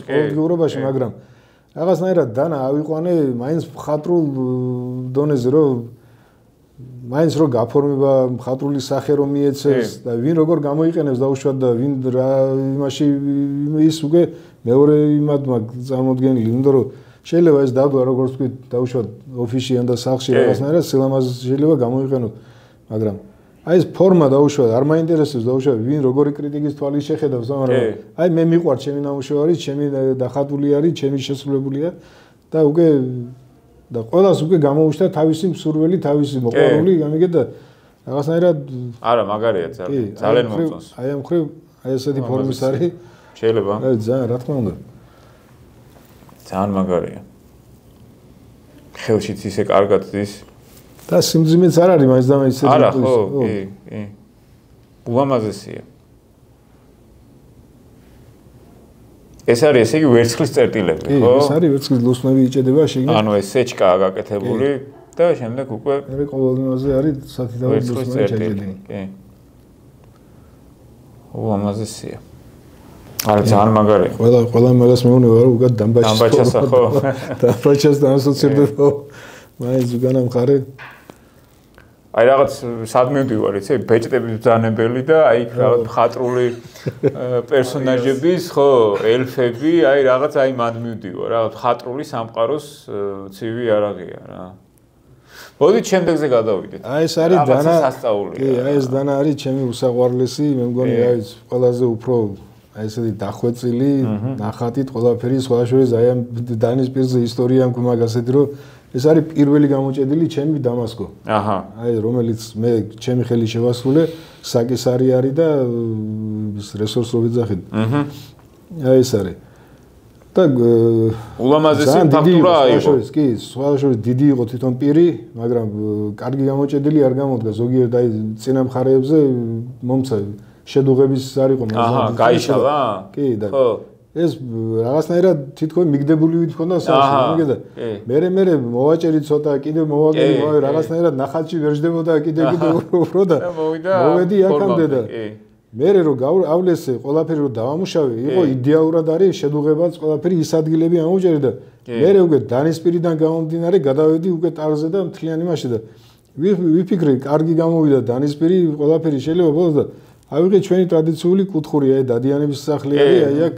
ყოველდღიურობაში, მაგრამ რაღაცნაირად დანა ავიყვანე მაინც მხატვრულ დონეზე, რომ მაინც რო გაფორმება მხატვრული სახე რომ მიეცეს და ვინ როგორ გამოიყენებს დაუშვათ და ვინ რა იმაში ის უკვე მეორე იმად მაგ წარმოდგენილი, იმიტომ რომ შეიძლება ეს დადვა როგორც თქვი დაუშვათ ოფისში ან და სახლში რაღაცნაირად სილამაზეს შეიძლება გამოიყენო, მაგრამ აი ეს ფორმა დაუშვათ არ მაინტერესებს დაუშვათ ვინ როგორი კრიტიკის თვალის შეხედავს, მაგრამ აი მე მიყვარს ჩემი ნამუშევარი, ჩემი დახატული არის, ჩემი შესრულებულია და უკვე და ყველას უკვე გამოუშთა თავისი მსურველი, თავისი მოყვარული, გამიგეთ და რაღაცნაირად
არა, მაგარია ძალიან მომწონს.
აი ამ ხრივ აი ესეთი ფორმის არის.
შეიძლება.
აი ძალიან რა თქმა უნდა.
ძალიან მაგარია. ხელშიც ისე კარგად ის
და სიმძიმეც არ არის მაინც და მაინც ისე
არა, ხო, კი. ულამაზესია. ეს არის ესე იგი ვერცხლის წერტილები, ხო?
ეს არის ვერცხლის ლუსნები იჭედება შეგნით.
ანუ ეს სეჩკაა გაკეთებული და შემდეგ უკვე
მე ყოველდღიურზე არის სათითაური ლუსნები ჩაჭედილი.
კი. ულამაზესია. არა ძალიან მაგარია.
ყველა მაგას მეუბნება რომ უკან
დამბაჩასა ხო?
დამბაჩას და ასოცირდება. მაინც უკანა მხარე
აი რაღაც სად მივდივარ, იცი, ბეჭდების ბრძანებელი და აი რაღაც მხატვრული პერსონაჟების, ხო, ელფები, აი რაღაც აი მანდ მივდივარ, რაღაც მხატვრული სამყაროს ცივი იარაღია რა. მოდით შემდეგზე გადავიდეთ.
აი ეს არის დანა.
სასწაულია.
კი, აი ეს დანა არის ჩემი უსაყვარლესი, მე მგონი აი ყველაზე უფრო აი ესეთი დახვეწილი, ნახატით ყველაფერი, სხვა შორის აი ამ დანის პირზე ისტორია მქონდა მაგასეთი, რომ ეს არის პირველი გამოჭედილი ჩემი დამასკო.
აჰა.
აი რომელიც მე ჩემი ხელი შევასრულე, საკისარი არის და რესურს რო ვიძახით. აი ეს არის. და
ულამაზესი ფაქტურაა იყო.
კი, სხვა შორის დიდი იყო თვითონ პირი, მაგრამ კარგი გამოჭედილი არ გამოდგა ზოგიერთ აი წინა მხარეებზე მომცა შედუღების არ იყო
მაგრამ. აჰა, გაიშალა?
კი და ხო. ეს რაღაცნაირად თითქოს მიგდებული ვიქონდა სახლში, მიგედა. მე მოვაჭერი ცოტა, კიდე მოვაგები, რაღაცნაირად ნახატში ვერ ჯდებოდა, კიდე უფრო და მოვედი აქამდე და მე რო ავლესე ყველაფერი რო დავამუშავე, იყო იდეალურად არის შედუღებაც ყველაფერი ის ადგილები ამოვჭერი და მე უკვე დანისპირიდან გამომდინარე გადავედი უკვე ტარზე და მთლიანი მასში და ვიფიქრე, კარგი გამოვიდა დანისპირი, ყველაფერი შეიძლება ბოლოს და ავიღე ჩვენი ტრადიციული კუთხური, აი დადიანების სახლი არის, აი აქ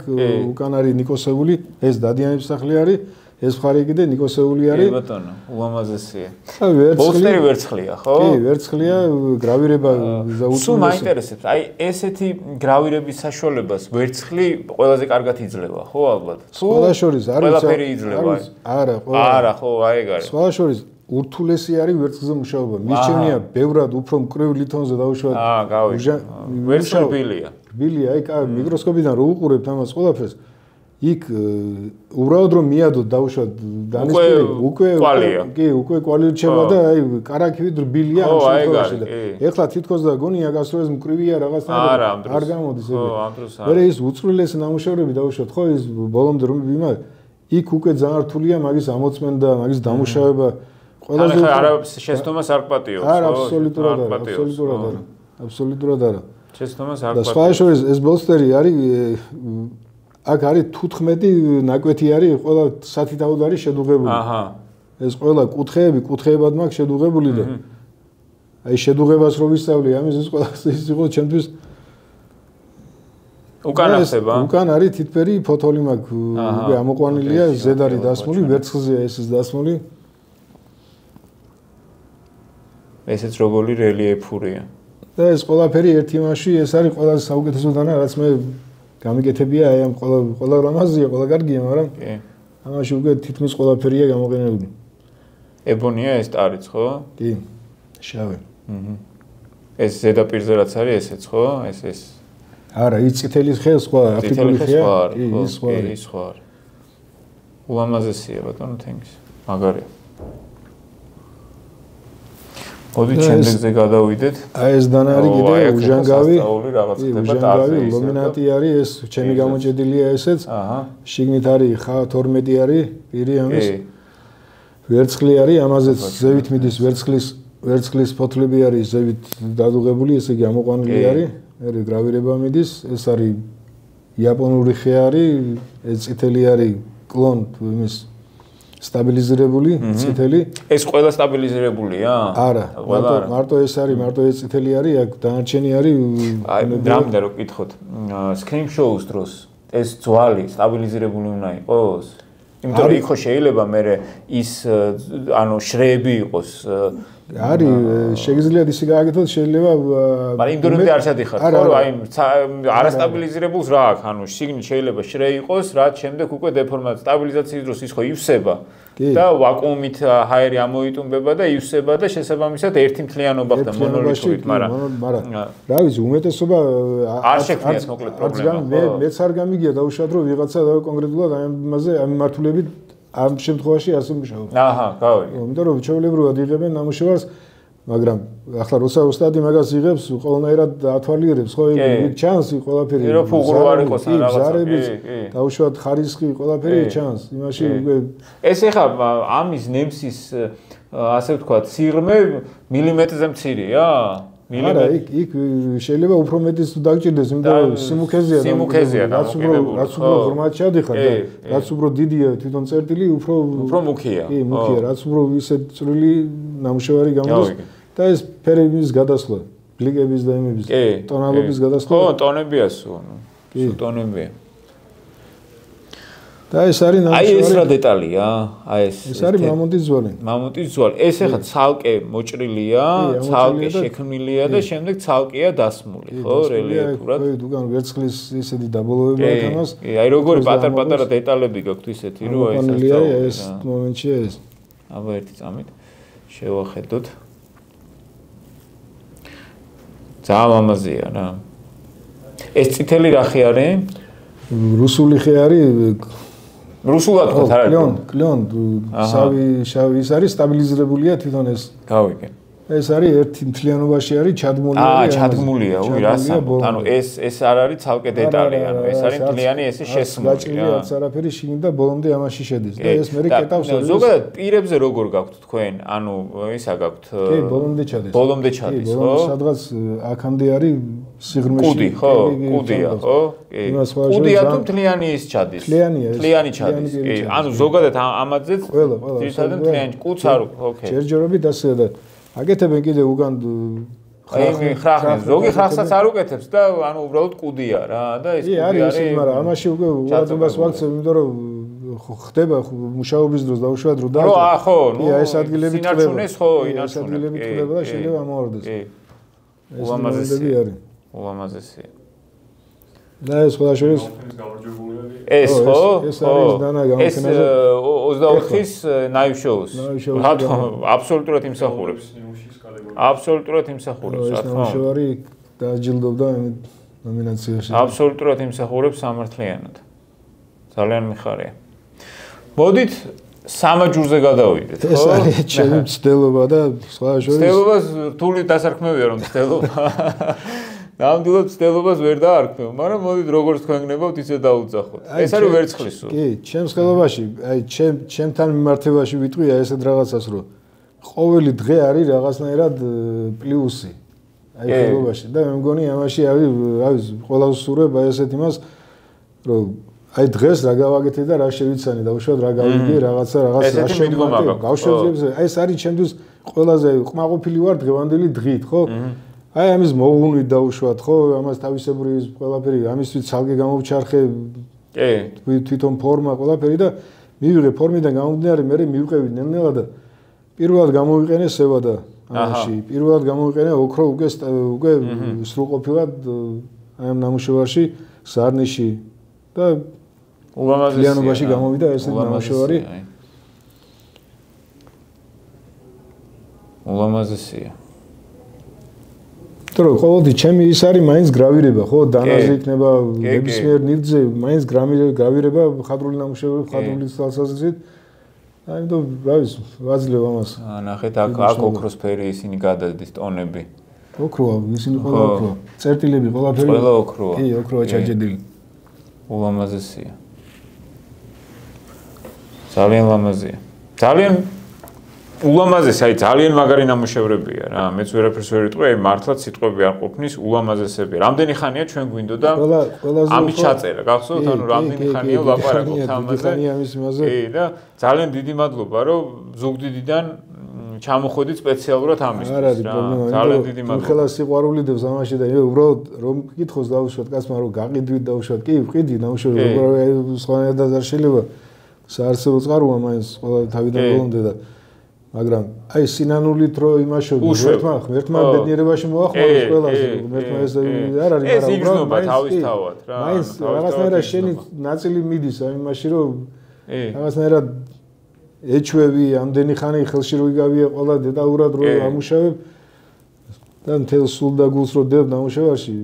უკან არის ნიკოსებული, ეს დადიანების სახლი არის. ეს მხარე კიდე ნიკოსეული არის.
კი ბატონო, უამაზესია.
ვერცხლი
ვერცხლია, ხო?
კი, ვერცხლია, გრავირება
და სულ მაინტერესებს. აი ესეთი გრავირების საშუალებას ვერცხლი ყველაზე კარგად იძლევა, ხო ალბათ?
ყველა შორის არის
ყველაფერი იძლევა. არა, ხო, აი ეგ არის.
ყველა შორის ურთულესი არის ვერცხლზე მუშაობა. მისჩენია ბევრად უფრო მკრივ ლითონზე დაუშვათ.
ვერცხლი ბილია.
ბილია, აი მიკროსკოპიდან რო უყურებთ ამას ყველაფერს იქ უბრალოდ რომ მიადოთ დაუშვათ დანისფერი უკვე კვალი რჩება და აი კარაქივით რბილია ამ შემთხვევაში და ეხლა თითქოს და გონია გასულ ეს მკრივია რაღაცნაირად არ გამოდის ეგ. მერე ის უწვრილესი ნამუშევრები დაუშვათ ხო ის ბოლომდე რომ იმა იქ უკვე ძალიან რთულია მაგის ამოწმენდა, მაგის დამუშავება
ყველაზე არა შეცდომას არ პატიობს ხო?
არა, აბსოლუტურად არა.
შეცდომას არ
პატიობს. და სხვა შორის ეს ბოლსტერი არის აქ არის 15 ნაკვეთი არის ყველა სათითაოდ არის შედუღებული. ეს ყველა კუთხეებად მაქვს შედუღებული და აი შედუღებას რო ვისწავლი ამის ეს ყველა ის იყო ჩემთვის
უკან ახსება?
უკან არის თითფერი ფოთოლი მაქვს უკვე ამოყვანილია ზედ არის დასმული ვერცხლზეა ესეც დასმული.
ესეც როგორი რელიეფურია.
და ეს ყველაფერი ერთი მასში ეს არის ყველაზე საუკეთესო დანა რაც მე გამიკეთებია აი ამ ყველა რამაზია, ყველა კარგია, მაგრამ ამაში უკვე თითქმის ყველაფერია გამოყენებული.
ებონია ეს ტარიც, ხო?
კი, შავი.
ეს ზედაპირზე რაც არის ესეც, ხო? ეს
არა, ის წითელი ხე სხვა, აფრიკული ხეა.
კი, ის სხვა. უამაზესია ბატონო, თენგის. მაგარია. მოდი ჩემზე გადავიდეთ.
აი ეს დანა არის კიდე უჟანგავი. უჟანგავი ლუმინატი არის, ეს ჩემი გამოჭედილია ესეც. შიგნით არის ხა 12 არის პირი ამის. ვერცხლი არის, ამაზეც ზევით მიდის ვერცხლის ფოთლები არის ზევით დადუღებული, ესე იგი ამოყვანილი არის. მე გრავირება მიდის, ეს არის იაპონური ხე არის, ეს წითელი არის კლონ იმის სტაბილიზირებული წითელი.
ეს ყველა სტაბილიზირებულია?
არა, მარტო ეს არის, მარტო ეს წითელი არის, აქ დანარჩენი არის.
აი, რამდენი რო გითხოთ, screen shows დროს ეს ძვალი სტაბილიზირებული უნდა იყოს? იმიტომ რომ იქ შეიძლება მე ის ანუ შრეები იყოს.
არის, შეგიძლიათ ისე გააკეთოთ, შეიძლება
მაგრამ იმ დონემდე არ შედიხარ, ხო, რომ აი არასტაბილიზირებულს რა აქვს, ანუ შიგნით შეიძლება შრე იყოს, რაც შემდეგ უკვე დეფორმაცია სტაბილიზაციის დროს ის ხო ივსება და ვაკუუმით ჰაერი ამოიტუმბება და ივსება და შესაბამისად ერთი მთლიანობა ხდება მონოლითობით, მაგრამ
რა ვიცი, უმეტესობა
არ შექმნიათ მოკლედ პრობლემა.
მეც არ გამიგია დაუშვათ რომ ვიღაცა კონკრეტულად აი ამაზე ამ მართულებით ამ შემთხვევაში ასე მუშაობს.
გავიგე.
იმიტომ რომ ჩვეულებრივად იღებენ ნამუშევარს, მაგრამ ახლა როცა ოსტადი მაგას იღებს, ყველანაირად ათვალიერებს, ხო, იქ ჩანს ყველაფერი.
რო ფუღურო არ იყოს ან რაღაცა.
დაუშვათ ხარისხი ყველაფერი ჩანს. იმაში უკვე
ეს ეხა ამის ნემსის ასე ვთქვათ, სიღრმე მილიმეტრზე მცირეა?
არა, იქ შეიძლება უფრო მეტიც დაგჭირდეს, იმიტომ რომ
სიმუქეზეა
რაც უფრო ღრმად ჩადიხარ და რაც უფრო დიდია თვითონ წერტილი, უფრო
მუქია.
კი, მუქია, რაც უფრო ისე წვრილი ნამუშევარი გამოდის და ეს ფერების გადასხვა, ბლიკების და იმების, ტონალობის გადასხვა.
ხო, ტონებია სულ. სულ ტონებია.
და ეს არის
ნამუშევარი. აი ეს რა დეტალია? აი
ეს არის მამონტის ძვალი.
მამონტის ძვალი. ეს ახლა ცალკე მოჭრილია, ცალკე შექმნილია და შემდეგ ცალკეა დასმული, ხო, რელიეფურად.
ხო, უკან ვერცხლის ისეთი დაბოლოება აქვს ამას.
კი, აი როგორი პატარ-პატარა დეტალები გაქვთ ისეთი, რომ აი
ეს მომენტში ეს.
აბა ერთი წამით შევახედოთ. ძალიან ამაზია რა. ეს წითელი რა ხე არის?
რუსული ხე არის.
რუსულად ხო არ არის?
კლონ, შავი ის არის სტაბილიზირებულია თვითონ ეს.
გავიგე.
ეს არის ერთი მთლიანობაში არის ჩადგმული.
ჩადგმულია, უი რას ამბობ? ანუ ეს არ არის ცალკე დეტალი, ანუ ეს არის მთლიანი ესე შესმული.
გაჭრილია არაფერი შიგნით და ბოლომდე ამაში შედის და ეს მე კეტავს.
ზოგადად პირებზე როგორ გაქვთ თქვენ? ანუ ისა გაქვთ?
კი, ბოლომდე ჩადის.
ბოლომდე ჩადის, ხო?
სადღაც აქამდე არის სიღრმეში.
კუდი, ხო? კუდია, ხო? კი. კუდია თუ მთლიანი ის ჩადის? მთლიანი ჩადის. კი, ანუ ზოგადად ამაძეც ძირითადად მთლიანი კუდს არ ოკეი.
ჯერჯერობით ასე და აკეთებენ კიდე უკან
ხრახნეს, ზოგი ხრახსაც არ უკეთებს და ანუ უბრალოდ კუდია რა და ეს კუდი
არის. კი, არის, მაგრამ ამაში უკვე უადობას ვაქცევ, იმიტომ რომ ხდება მუშაობის დროს დაუშვათ რო და
ხო,
ეს ადგილები
თლება ხო,
ეს ადგილები თლება და შეიძლება ამოვარდეს.
ულამაზესია. ულამაზესია.
და ეს სხვა შორის
ეს ხო?
ეს არის დანა გამოფენაზე.
ეს 24-ის ნაივ შოუს. რა თქმა უნდა, აბსოლუტურად იმსახურებს. აბსოლუტურად იმსახურებს, რა თქმა უნდა.
შოური დააჯილდოვდა ნომინაციაში.
აბსოლუტურად იმსახურებს სამართლიანად. ძალიან მიხარია. მოდით სამაჯურზე გადავიდეთ, ხო?
ეს არის ჩემი მცდელობა და სხვა შორის.
მცდელობას რთული დასარქმევია რომ მცდელობა. ნამდვილად მცდელობას ვერ დაარქმევ, მაგრამ მოდით როგორც თქვენ გნებავთ, ისე დაუძახოთ. ეს არის ვერცხლის სულ.
კი, ჩემს ხელობაში, ჩემთან მიმართებაში ვიტყვია ესეთ რაღაცას, რომ ყოველი დღე არის რაღაცნაირად პლუსი. ხელობაში და მე მგონი ამაში არის ყველა უსურვება ესეთ იმას, რომ აი დღეს რა გავაკეთე და რა შევიცანი და უშუალოდ რა გავიგე რაღაცა რა შემდგომი გავშევძებს ეს არის ჩემთვის ყველაზე ყმაყოფილი ვარ დღევანდელი დღით ხო აი ამის მოღუნვით დაუშვათ ხო ამას თავისებური ყველაფერი ამისთვის ცალკე გამოვჩარხე კი თვითონ ფორმა ყველაფერი და მივიღე ფორმიდან გამომდინარე მე მივყევი ნელ-ნელა და პირველად გამოვიყენე სევადა ამაში პირველად გამოვიყენე ოქრო უკვე სრულყოფილად აი ამ ნამუშევარში სარნიში და ულამაზესია. ლიანობაში გამოვიდა ესეთ ნამუშევარი.
ულამაზესია.
თორე ყოველთვის ჩემი ის არის მაინც გრავირება, ხო? დანაზე იქნება ნებისმიერ ნივთზე მაინც გრავირება ხადრული ნამუშევრები, ხადრული თვალსაზრისით. აიმიტომ რა ვიცი, ვაძლევ ამას.
ნახეთ აქ ოქროსფერი ისინი გადადის ტონები.
ოქროა, ისინი ყველა ოქროა. წერტილები ყველაფერი.
ყველა ოქროა.
კი, ოქროა ჩაჭედილი.
ულამაზესია. ძალიან ლამაზია. ძალიან ულამაზესი, აი ძალიან მაგარი ნამუშევრებია რა. მეც ვერაფერს ვერ ვიტყვი, აი მართლაც სიტყვები არ ყოფნის, ულამაზესები. რამდენი ხანია ჩვენ გვინდოდა ამის ჩაწერა, გახსოვთ, ანუ რამდენი ხანია ვლაპარაკობთ ამაზე. კი და ძალიან დიდი მადლობა, რომ ზუგდიდიდან ჩამოხვედით სპეციალურად ამისთვის რა. ძალიან დიდი მადლობა.
ხელა სიყვარული დევს ამაში და უბრალოდ რომ კითხოს დავუშვათ კაცმა რომ გაყიდვით დავუშვათ, კი ვყიდი ნამუშევრები, უბრალოდ სხვანაირად არ შეიძლება. საარსებო წყაროა მაინც ყველა თავიდან ბოლომდე და მაგრამ აი სინანულით რო იმაშობ ღმერთმა ბედნიერებაში მოახმაროს ყველას ღმერთმა ეს არ არის
მაგრამ ეს იგრძნობა თავისთავად რა
მაინც რაღაცნაირად შენი ნაწილი მიდის აი იმაში რომ რაღაცნაირად ეჩვევი ამდენი ხანი ხელში რო იგავია ყველა დეტალურად რო ამუშავებ და მთელ სულ და გულს რო დებ ნამუშევარში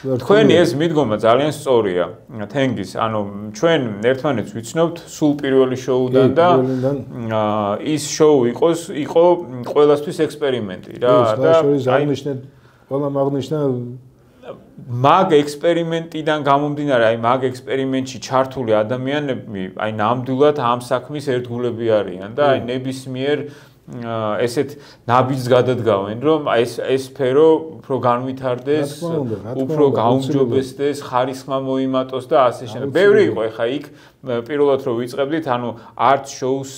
თქვენი ეს მიდგომა ძალიან სწორია თენგის ანუ ჩვენ ერთმანეთს ვიცნობთ სულ პირველი შოუდან და ის შოუ იყო ყველასთვის ექსპერიმენტი რა
და ყველა მაგნიშნა
მაგ ექსპერიმენტიდან გამომდინარე აი მაგ ექსპერიმენტში ჩართული ადამიანები აი ნამდვილად ამ საქმის ერთგულები არიან და აი ნებისმიერ ესეთ ნაბიჯს გადადგავენ რომ ეს სფერო უფრო განვითარდეს, უფრო გაუმჯობესდეს, ხარისხმა მოიმატოს და ასე შემდეგ. ბევრი იყო ეხა იქ პირველად რომ ვიწყებდით, ანუ არც შოუს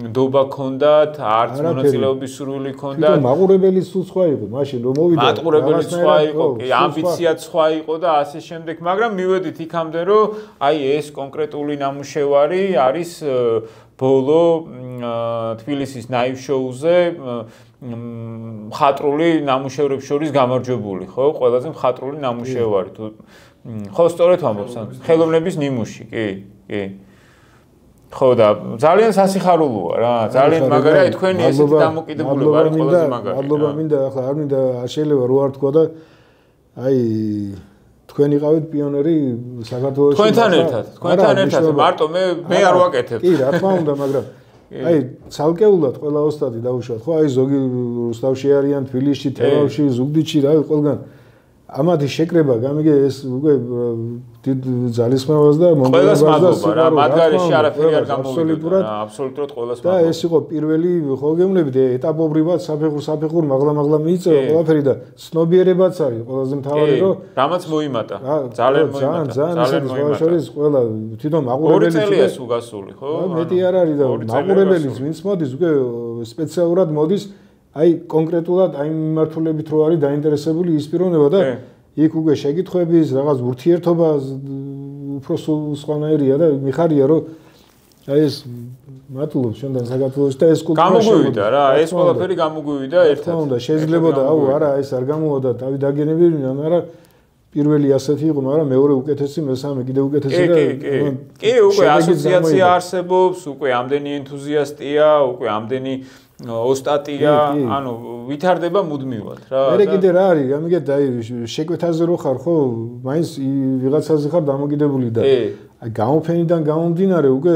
ნდობა ქონდათ, არც მონაწილეობის სურვილი ქონდათ.
თვითონ მაყურებელი სულ სხვა იყო, მაშინ რომ მოვიდა.
მაყურებელი სხვა იყო, ამბიციაც სხვა იყო და ასე შემდეგ, მაგრამ მივედით იქამდე რომ აი ეს კონკრეტული ნამუშევარი არის ბოლო თბილისის ნაივ შოუზე მხატვრული ნამუშევრებს შორის გამარჯვებული, ხო? ყველაზე მხატვრული ნამუშევარი თუ ხო სწორედ ვამბობ, ხელოვნების ნიმუში, კი, კი. ხო და ძალიან სასიხარულოა რა, ძალიან მაგარი, აი თქვენი ესეთი დამოკიდებულება არის ყველაზე მაგარი.
მადლობა მინდა, ახლა არ მინდა არ შეიძლება რო არ თქვა და აი თქვენ იყავით პიონერი საქართველოში.
თქვენთან ერთად, მარტო მე არ ვაკეთებ.
კი, რა თქმა უნდა, მაგრამ აი ცალკეულად ყველა ოსტატი დაუშვათ, ხო? აი ზოგი რუსთავში არიან, თბილისში, თელავში, ზუგდიდში, რა ვიცი, ყველგან. ამათი შეკრება გამიგე ეს უკვე დიდ ძალისხმევას და
მომგონებას და მაგარიში არაფერი არ გამოვიდა. აბსოლუტურად ყველას
და ეს იყო პირველი ხო გეუბნებით ეტაპობრივად საფეხურ მაღლა მიიწევა ყველაფერი და ცნობიერებაც არის ყველაზე მთავარი რომ
რამაც მოიმატა. ძალიან მოიმატა.
ძალიან შორის ყველა თვითონ მაყურებელი
ორი წელია სულ გასული, ხო?
მეტი არ არის და მაყურებელიც ვინც მოდის უკვე სპეციალურად მოდის აი კონკრეტულად აი მიმართულებით რო არის დაინტერესებული ის პიროვნება და იქ უკვე შეკითხვების რაღაც ურთიერთობა უფრო სხვანაირია და მიხარია რომ აი ეს მადლობა შენთან საქართველოს და ეს კულტურა
გამოგვივიდა რა ეს ყველაფერი გამოგვივიდა ერთად
უნდა შეიძლებოდა აუ არა ეს არ გამოვიდა დავით დაგენებინა მაგრამ პირველი ასეთი იყო მაგრამ მეორე უკეთესი მესამე კიდე უკეთესი და
კი უკვე ასოციაცია არსებობს უკვე ამდენი ენთუზიასტია უკვე ამდენი ოსტატია ანუ ვითარდება მუდმივად რა
მე კიდე რა არის გამიგეთ აი შეკვეთაზე რო ხარ ხო მაინც ვიღაცაზე ხარ დამოკიდებული და აი გამოფენიდან გამომდინარე უკვე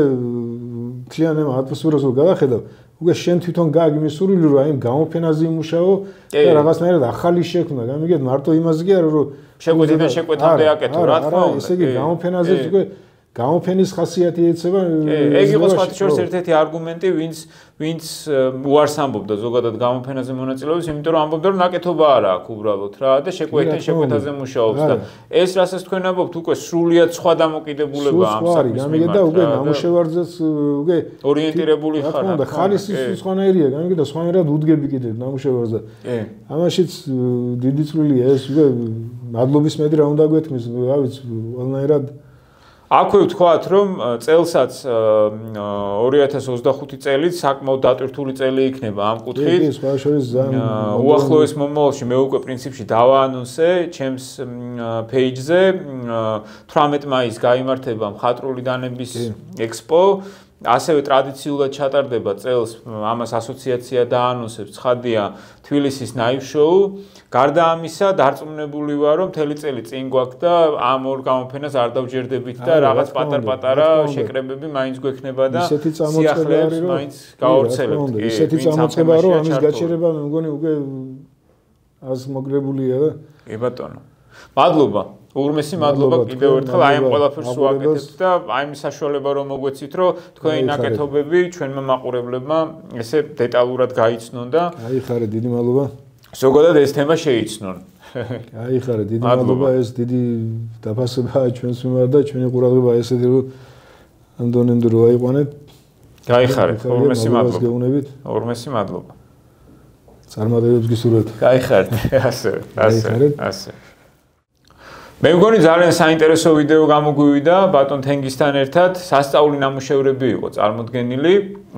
მთლიანად ატმოსფეროს რო გადახედავ უკვე შენ თვითონ გააგი მისურვილი რომ აი გამოფენაზე იმუშაო და რაღაცნაირად ახალი შექმნა გამიგეთ მარტო იმაზე კი არა რომ
შეკვეთიდან შეკვეთამდე აკეთო რა თქმა უნდა
ესე იგი გამოფენაზე უკვე გამოფენის ხასიათი ეცევა
ეგ იყო სხვათა შორის ერთ-ერთი არგუმენტი ვინც უარს ამბობდა ზოგადად გამოფენაზე მონაწილეობის იმიტომ რომ ამბობდა რომ ნაკეთობა არა აქვს უბრალოდ რა და შეკვეთაზე მუშაობს და ეს რასაც თქვენ ამბობთ უკვე სრულიად სხვა დამოკიდებულება ამ საქმის
მიმართ და უკვე ნამუშევარზეც უკვე
ორიენტირებული ხარ
და ხალის სხვანაირია გამიგე და სხვანაირად უდგები კიდე ნამუშევარზე ამაშიც დიდი წვლილია ეს უკვე მადლობის მეტი რა უნდა გვეთქმის რა ვიცი ყველანაირად
აქვე ვთქვათ, რომ წელსაც 2025 წელიც საკმაოდ დატვირთული წელი იქნება ამ კუთხით.
კი, სხვა შორის ძალიან
უახლოეს მომავალში მე უკვე პრინციპში დავაანონსე ჩემს page-ზე 18 მაისს გაიმართება მხატვრული დანების ექსპო. ასევე ტრადიციულად ჩატარდება წელს ამას ასოციაცია დაანონსებს ცხადია თბილისის ნაივ შოუ. გარდა ამისა დარწმუნებული ვარ რომ მთელი წელი წინ გვაქვს და ამ ორ გამოფენას არ დავჯერდებით და რაღაც პატარ-პატარა შეკრებები მაინც გვექნება და სიახლეებს მაინც გავავრცელებთ.
ისეთი წამოწყება რომ ამის გაჩერება მე მგონი უკვე ას მოგრებულია და
კი ბატონო. მადლობა. ურმესი მადლობა კიდევ ერთხელ აი ამ ყველაფერს ვაკეთებთ და აი იმ საშუალება რომ მოგვეცით რომ თქვენი ნაკეთობები ჩვენმა მაყურებლებმა ესე დეტალურად გაიცნონ და
აიხარე დიდი მადლობა.
ზოგადად ეს თემა შეიცნონ.
აიხარე დიდი მადლობა ეს დიდი დაფასებაა ჩვენს მიმართ და ჩვენი ყურადღება ესეთი რომ ამდენამდე რო აიყვანეთ.
გაიხარეთ ურმესი მადლობა. ურმესი მადლობა.
წარმატებებს გისურვებთ.
გაიხარეთ ასე. მე მგონი ძალიან საინტერესო ვიდეო გამოგვივიდა ბატონ თენგისთან ერთად სასწაული ნამუშევრები იყო წარმოდგენილი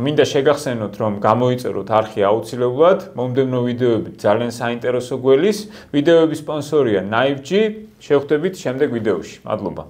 მინდა შეგახსენოთ რომ გამოიწეროთ არხი აუცილებლად მომდევნო ვიდეოები ძალიან საინტერესო გველის ვიდეოების სპონსორია Knife G შევხვდებით შემდეგ ვიდეოში მადლობა